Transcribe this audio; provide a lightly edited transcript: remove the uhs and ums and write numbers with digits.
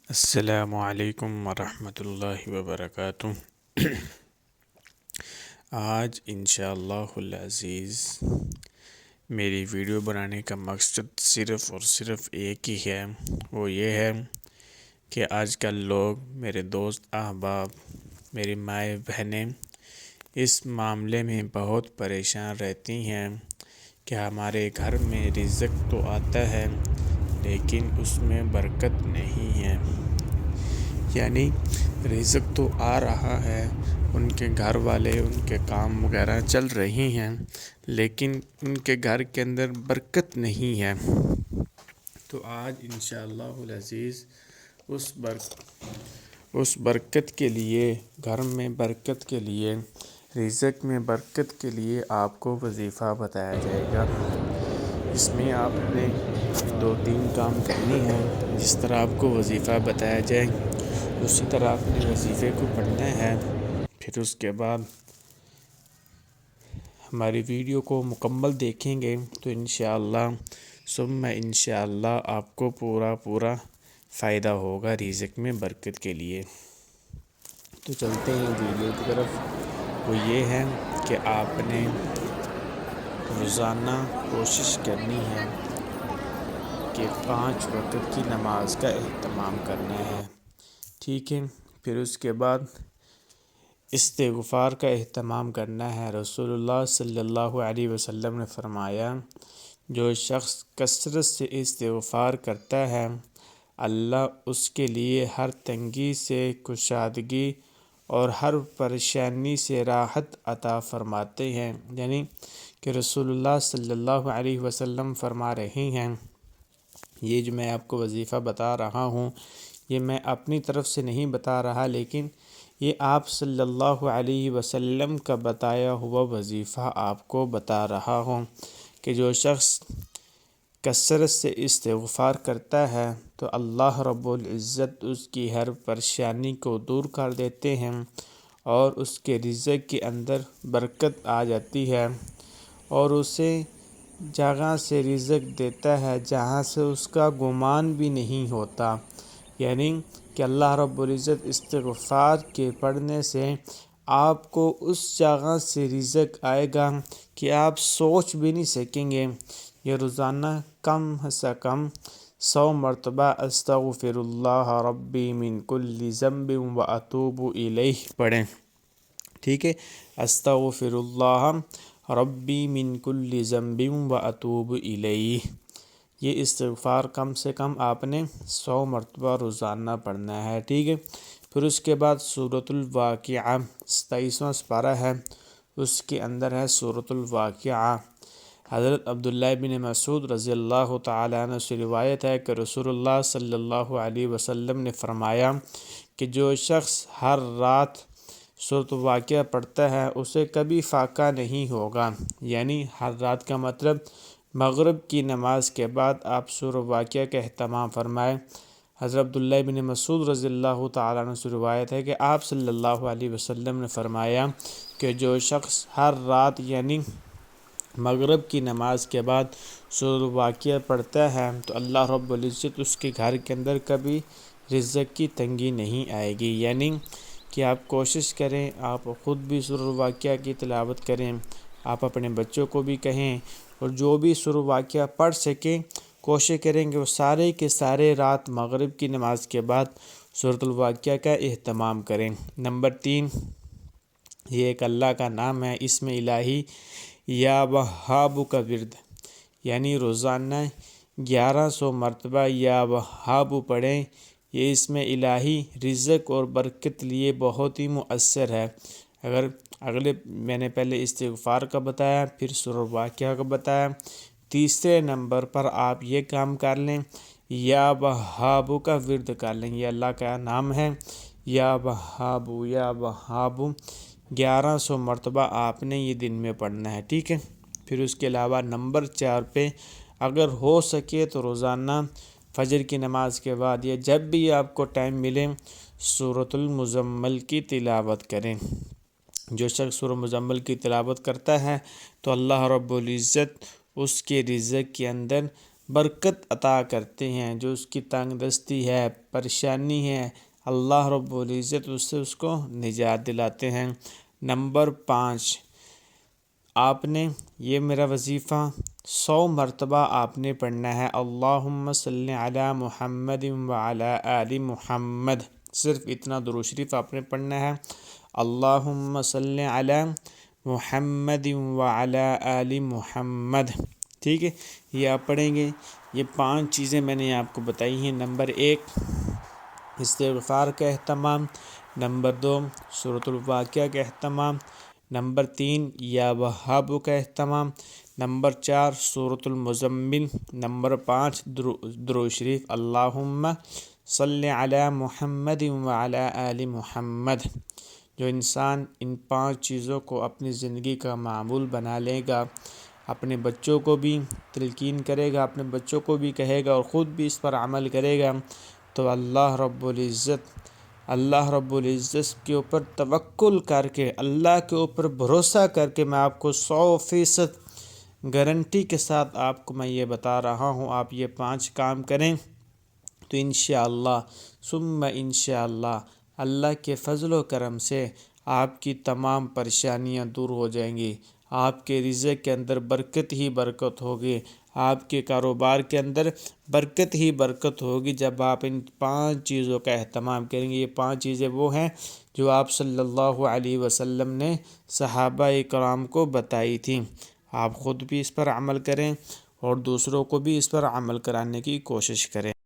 السلام علیکم ورحمۃ اللہ وبرکاتہ۔ آج انشاءاللہ العزیز میری ویڈیو بنانے کا مقصد صرف اور صرف ایک ہی ہے، وہ یہ ہے کہ آج کل لوگ، میرے دوست احباب، میری مائیں بہنیں اس معاملے میں بہت پریشان رہتی ہیں کہ ہمارے گھر میں رزق تو آتا ہے لیکن اس میں برکت نہیں ہے۔ یعنی رزق تو آ رہا ہے، ان کے گھر والے، ان کے کام وغیرہ چل رہی ہیں، لیکن ان کے گھر کے اندر برکت نہیں ہے۔ تو آج انشاءاللہ العزیز اس برکت کے لیے، گھر میں برکت کے لیے، رزق میں برکت کے لیے آپ کو وظیفہ بتایا جائے گا۔ اس میں آپ نے 2-3 کام کرنی ہیں۔ جس طرح آپ کو وظیفہ بتایا جائے اسی طرح آپ نے وظیفے کو پڑھنا ہے۔ پھر اس کے بعد ہماری ویڈیو کو مکمل دیکھیں گے تو انشاءاللہ ثم انشاءاللہ آپ کو پورا فائدہ ہوگا رزق میں برکت کے لیے۔ تو چلتے ہیں ویڈیو کی طرف۔ وہ یہ ہے کہ آپ نے روزانہ کوشش کرنی ہے کہ 5 وقت کی نماز کا اہتمام کرنا ہے، ٹھیک ہے۔ پھر اس کے بعد استغفار کا اہتمام کرنا ہے۔ رسول اللہ صلی اللہ علیہ وسلم نے فرمایا، جو شخص کثرت سے استغفار کرتا ہے، اللہ اس کے لیے ہر تنگی سے کشادگی اور ہر پریشانی سے راحت عطا فرماتے ہیں۔ یعنی کہ رسول اللہ صلی اللہ علیہ وسلم فرما رہے ہیں، یہ جو میں آپ کو وظیفہ بتا رہا ہوں، یہ میں اپنی طرف سے نہیں بتا رہا، لیکن یہ آپ صلی اللہ علیہ وسلم کا بتایا ہوا وظیفہ آپ کو بتا رہا ہوں کہ جو شخص کثرت سے استغفار کرتا ہے تو اللہ رب العزت اس کی ہر پریشانی کو دور کر دیتے ہیں اور اس کے رزق کے اندر برکت آ جاتی ہے، اور اسے جگہ سے رزق دیتا ہے جہاں سے اس کا گمان بھی نہیں ہوتا۔ یعنی کہ اللہ رب العزت استغفار کے پڑھنے سے آپ کو اس جگہ سے رزق آئے گا کہ آپ سوچ بھی نہیں سکیں گے۔ یہ روزانہ کم سے کم 100 مرتبہ استغفر اللہ ربی من کل ذنب واتوب الیہ پڑھیں، ٹھیک ہے۔ استغفر اللہ ربی من کل ذنب واتوب الیہ، یہ استغفار کم سے کم آپ نے 100 مرتبہ روزانہ پڑھنا ہے، ٹھیک ہے۔ پھر اس کے بعد سورۃ الواقعہ 27واں سپارہ ہے، اس کے اندر ہے سورۃ الواقعہ۔ حضرت عبداللہ بن مسعود رضی اللہ تعالیٰ عنہ سے روایت ہے کہ رسول اللہ صلی اللہ علیہ وسلم نے فرمایا کہ جو شخص ہر رات سورۃ الواقعہ پڑھتا ہے اسے کبھی فاقہ نہیں ہوگا۔ یعنی ہر رات کا مطلب مغرب کی نماز کے بعد آپ سورۃ الواقعہ کا اہتمام فرمائیں۔ حضرت عبداللہ بن مسعود رضی اللہ تعالیٰ عنہ سے روایت ہے کہ آپ صلی اللہ علیہ وسلم نے فرمایا کہ جو شخص ہر رات یعنی مغرب کی نماز کے بعد سورۃ الواقعہ پڑھتا ہے تو اللہ رب العزت اس کے گھر کے اندر کبھی رزق کی تنگی نہیں آئے گی۔ یعنی کہ آپ کوشش کریں، آپ خود بھی سورۃ الواقعہ کی تلاوت کریں، آپ اپنے بچوں کو بھی کہیں، اور جو بھی سورۃ الواقعہ پڑھ سکیں کوشش کریں کہ وہ سارے کے سارے رات مغرب کی نماز کے بعد سورۃ الواقعہ کا اہتمام کریں۔ نمبر 3، یہ ایک اللہ کا نام ہے، اسم الہی یا وہاب کا ورد، یعنی روزانہ 1100 مرتبہ یا وہاب پڑھیں۔ یہ اسم الہی رزق اور برکت لیے بہت ہی مؤثر ہے۔ اگلے میں نے پہلے استغفار کا بتایا، پھر سورۃ الواقعہ کا بتایا، تیسرے نمبر پر آپ یہ کام کر لیں، یا وہاب کا ورد کر لیں۔ یہ اللہ کا نام ہے، یا وہاب، یا وہاب، 1100 مرتبہ آپ نے یہ دن میں پڑھنا ہے، ٹھیک ہے۔ پھر اس کے علاوہ نمبر 4 پہ اگر ہو سکے تو روزانہ فجر کی نماز کے بعد یا جب بھی آپ کو ٹائم ملے سورۃ المزمل کی تلاوت کریں۔ جو شخص سورۃ المزمل کی تلاوت کرتا ہے تو اللہ رب العزت اس کے رزق کے اندر برکت عطا کرتے ہیں، جو اس کی تنگ دستی ہے، پریشانی ہے، اللہ رب العزت اس سے اس کو نجات دلاتے ہیں۔ نمبر 5، آپ نے یہ میرا وظیفہ 100 مرتبہ آپ نے پڑھنا ہے، اللہم صلی علی محمد وعلی آل محمد، صرف اتنا درود شریف آپ نے پڑھنا ہے، اللہم صلی علی محمد وعلی آل محمد، ٹھیک ہے، یہ آپ پڑھیں گے۔ یہ 5 چیزیں میں نے آپ کو بتائی ہیں۔ نمبر 1، استغفار کا اہتمام، نمبر 2، سورۃ الواقعہ کا اہتمام، نمبر 3، یا وہاب کا اہتمام، نمبر 4، سورۃ المزمل، نمبر 5، درود شریف اللہم صلی علی محمد وعلی آل محمد۔ جو انسان ان 5 چیزوں کو اپنی زندگی کا معمول بنا لے گا، اپنے بچوں کو بھی تلقین کرے گا، اپنے بچوں کو بھی کہے گا اور خود بھی اس پر عمل کرے گا، تو اللہ رب العزت کے اوپر توکل کر کے، اللہ کے اوپر بھروسہ کر کے، میں آپ کو 100% گارنٹی کے ساتھ آپ کو میں یہ بتا رہا ہوں، آپ یہ 5 کام کریں تو انشاءاللہ ثم انشاءاللہ اللہ کے فضل و کرم سے آپ کی تمام پریشانیاں دور ہو جائیں گی، آپ کے رزق کے اندر برکت ہی برکت ہوگی، آپ کے کاروبار کے اندر برکت ہی برکت ہوگی جب آپ ان 5 چیزوں کا اہتمام کریں گے۔ یہ 5 چیزیں وہ ہیں جو آپ صلی اللہ علیہ وسلم نے صحابہ کرام کو بتائی تھیں۔ آپ خود بھی اس پر عمل کریں اور دوسروں کو بھی اس پر عمل کرانے کی کوشش کریں۔